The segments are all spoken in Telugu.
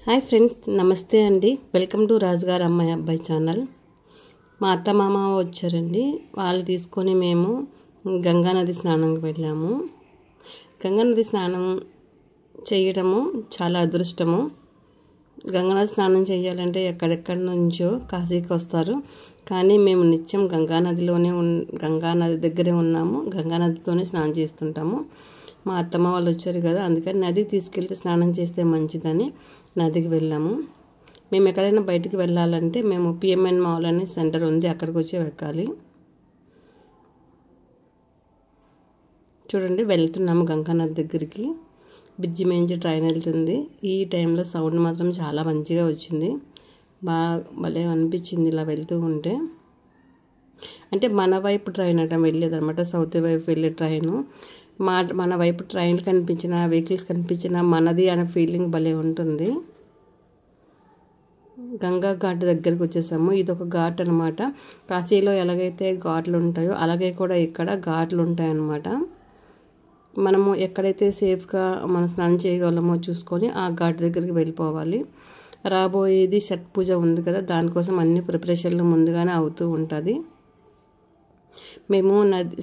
హాయ్ ఫ్రెండ్స్, నమస్తే అండి. వెల్కమ్ టు రాజుగారు అమ్మాయి అబ్బాయి ఛానల్. మా అత్త మామ వచ్చారండి. వాళ్ళు తీసుకొని మేము గంగానది స్నానంకి వెళ్ళాము. గంగానది స్నానం చేయడము చాలా అదృష్టము. గంగానది స్నానం చేయాలంటే ఎక్కడెక్కడి నుంచో కాశీకి వస్తారు. కానీ మేము నిత్యం గంగానది దగ్గరే ఉన్నాము. గంగానదితోనే స్నానం చేస్తుంటాము. మా అత్తమ్మ వాళ్ళు వచ్చారు కదా, అందుకని నదికి తీసుకెళ్తే స్నానం చేస్తే మంచిదని నదికి వెళ్ళాము. మేము ఎక్కడైనా బయటికి వెళ్ళాలంటే మేము పిఎంఎన్ మాల్ అనే సెంటర్ ఉంది, అక్కడికి వచ్చి ఎక్కాలి. చూడండి, వెళ్తున్నాము గంగానది దగ్గరికి. బ్రిడ్జి మేంచి ట్రైన్ వెళ్తుంది. ఈ టైంలో సౌండ్ మాత్రం చాలా మంచిగా వచ్చింది. భలే అనిపించింది ఇలా వెళ్తూ ఉంటే. అంటే మన వైపు ట్రైన్ అట వెళ్ళేదన్నమాట, సౌత్ వైపు వెళ్ళే ట్రైను. మన వైపు ట్రైన్లు కనిపించిన, వెహికల్స్ కనిపించిన మనది అనే ఫీలింగ్ భలే ఉంటుంది. గంగా ఘాట్ దగ్గరికి వచ్చేసాము. ఇది ఒక ఘాట్ అనమాట. కాశీలో ఎలాగైతే ఘాట్లు ఉంటాయో అలాగే కూడా ఇక్కడ ఘాట్లు ఉంటాయన్నమాట. మనము ఎక్కడైతే సేఫ్గా మనం స్నానం చేయగలమో చూసుకొని ఆ ఘాట్ దగ్గరికి వెళ్ళిపోవాలి. రాబోయేది షట్ పూజ ఉంది కదా, దానికోసం అన్ని ప్రిపరేషన్లు ముందుగానే అవుతూ ఉంటుంది. మేము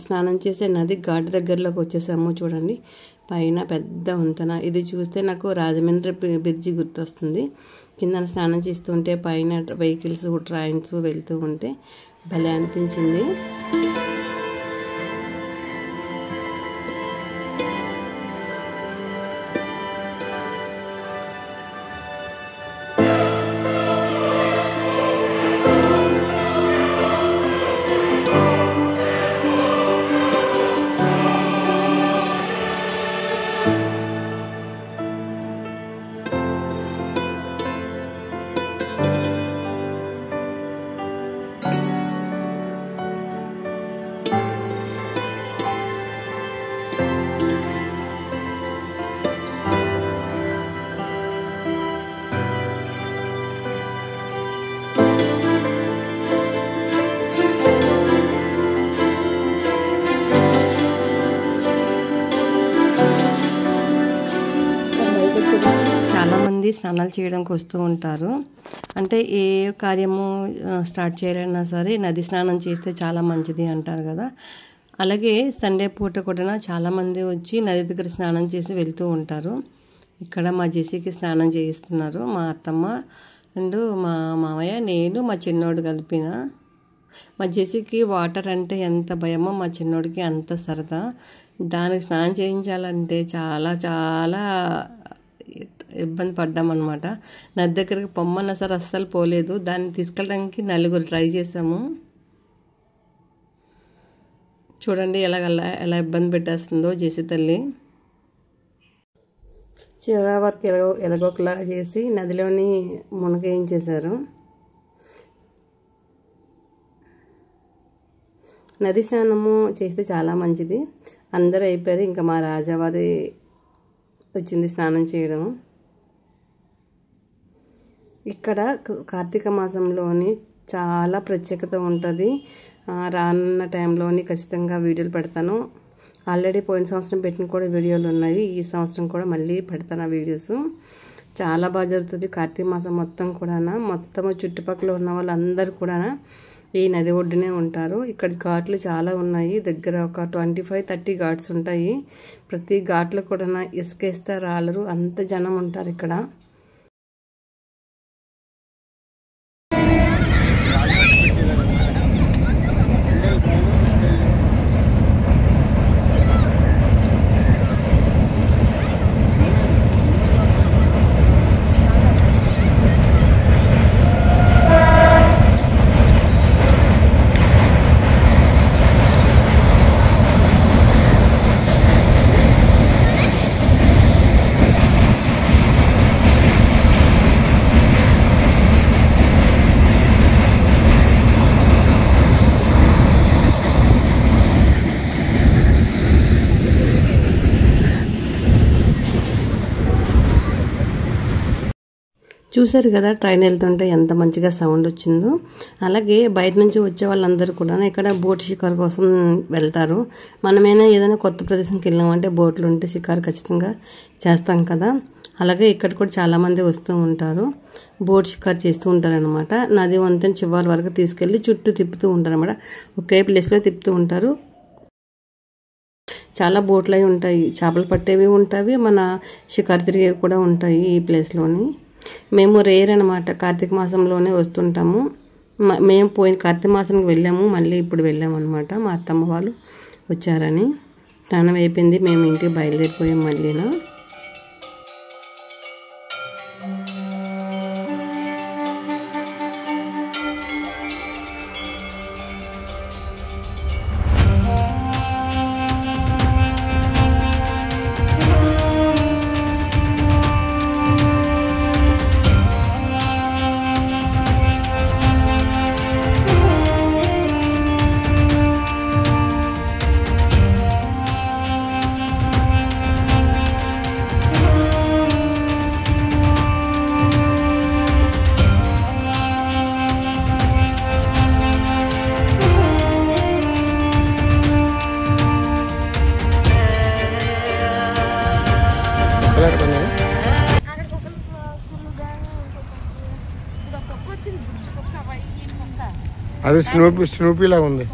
స్నానం చేసే నది ఘాట్ దగ్గరలోకి వచ్చేసాము. చూడండి, పైన పెద్ద వంతెన. ఇది చూస్తే నాకు రాజమండ్రి బ్రిడ్జి గుర్తొస్తుంది. కింద స్నానం చేస్తుంటే పైన వెహికల్స్, ట్రైన్స్ వెళ్తూ ఉంటే భలే అనిపించింది. చాలామంది స్నానాలు చేయడానికి వస్తూ ఉంటారు. అంటే ఏ కార్యము స్టార్ట్ చేయాలన్నా సరే నది స్నానం చేస్తే చాలా మంచిది అంటారు కదా. అలాగే సండే పూట కూడా చాలామంది వచ్చి నది దగ్గర స్నానం చేసి వెళ్తూ ఉంటారు. ఇక్కడ మా జెసికి స్నానం చేయిస్తున్నారు మా అత్తమ్మ అండ్ మా మామయ్య, నేను, మా చిన్నోడు కలిపిన. మా జెసికి వాటర్ అంటే ఎంత భయమో మా చిన్నోడికి అంత సరదా. దానికి స్నానం చేయించాలంటే చాలా చాలా ఇబ్బంది పడ్డామన్నమాట. నది దగ్గరికి పొమ్మన్నా సరే అస్సలు పోలేదు. దాన్ని తీసుకెళ్ళడానికి 4 ట్రై చేసాము. చూడండి ఎలా ఇబ్బంది పెట్టేస్తుందో జెసి తల్లి. చివరి వరకు ఎలాగోకలా చేసి నదిలోని మునగేయించేశారు. నది స్నానము చేస్తే చాలా మంచిది. అందరూ అయిపోయారు. ఇంకా మా రాజావాది వచ్చింది స్నానం చేయడం. ఇక్కడ కార్తీక మాసంలోని చాలా ప్రత్యేకత ఉంటుంది. రానున్న టైంలోని ఖచ్చితంగా వీడియోలు పెడతాను. ఆల్రెడీ పోయిన సంవత్సరం పెట్టిన కూడా వీడియోలు ఉన్నాయి. ఈ సంవత్సరం కూడా మళ్ళీ పెడతాను ఆ వీడియోస్. చాలా బాగా జరుగుతుంది కార్తీక మాసం మొత్తం కూడా. మొత్తం చుట్టుపక్కల ఉన్న వాళ్ళందరూ కూడా ఈ నది ఒడ్డునే ఉంటారు. ఇక్కడ ఘాట్లు చాలా ఉన్నాయి. దగ్గర ఒక 25-30 ఘాట్స్ ఉంటాయి. ప్రతి ఘాట్లో కూడా ఇసుకేస్తే రాలరు, అంత జనం ఉంటారు ఇక్కడ. చూసారు కదా ట్రైన్ వెళ్తుంటే ఎంత మంచిగా సౌండ్ వచ్చిందో. అలాగే బయట నుంచి వచ్చే వాళ్ళందరూ కూడా ఇక్కడ బోట్ షికారు కోసం వెళ్తారు. మనమైనా ఏదైనా కొత్త ప్రదేశంకి వెళ్ళామంటే బోట్లు ఉంటే షికారు ఖచ్చితంగా చేస్తాం కదా. అలాగే ఇక్కడ కూడా చాలామంది వస్తూ ఉంటారు, బోట్ షికారు చేస్తూ ఉంటారనమాట. నది వంతెన చివరి వరకు తీసుకెళ్ళి చుట్టూ తిప్పుతూ ఉంటారన్నమాట. ఒకే ప్లేస్లో తిప్పుతూ ఉంటారు. చాలా బోట్లు అవి ఉంటాయి, చేపలు పట్టేవి ఉంటాయి, మన షికారు తిరిగేవి కూడా ఉంటాయి ఈ ప్లేస్లోని. మేము రేర్ అనమాట, కార్తీక మాసంలోనే వస్తుంటాము. మేము పోయిన కార్తీక మాసానికి వెళ్ళాము, మళ్ళీ ఇప్పుడు వెళ్ళాము అనమాట. మా అత్తమ్మ వాళ్ళు వచ్చారని స్నానం అయిపోయింది, మేము ఇంటికి బయలుదేరిపోయాం మళ్ళీనా. అది స్నూపీ లాగా ఉంది.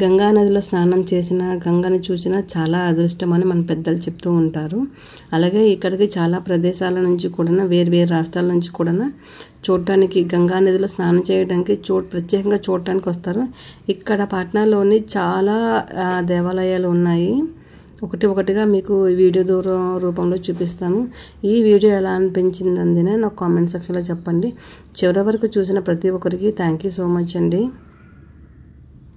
గంగా నదిలో స్నానం చేసిన, గంగని చూసిన చాలా అదృష్టం అని మన పెద్దలు చెప్తూ ఉంటారు. అలాగే ఇక్కడికి చాలా ప్రదేశాల నుంచి కూడా, వేరు రాష్ట్రాల నుంచి కూడా చూడటానికి, గంగా నదిలో స్నానం చేయడానికి ప్రత్యేకంగా చూడటానికి వస్తారు. ఇక్కడ పాట్నాలోని చాలా దేవాలయాలు ఉన్నాయి. ఒకటిగా మీకు వీడియో రూపంలో చూపిస్తాను. ఈ వీడియో ఎలా అనిపించింది అందినే నాకు కామెంట్ సెక్షన్లో చెప్పండి. చివరి వరకు చూసిన ప్రతి ఒక్కరికి థ్యాంక్ యూ సో మచ్ అండి.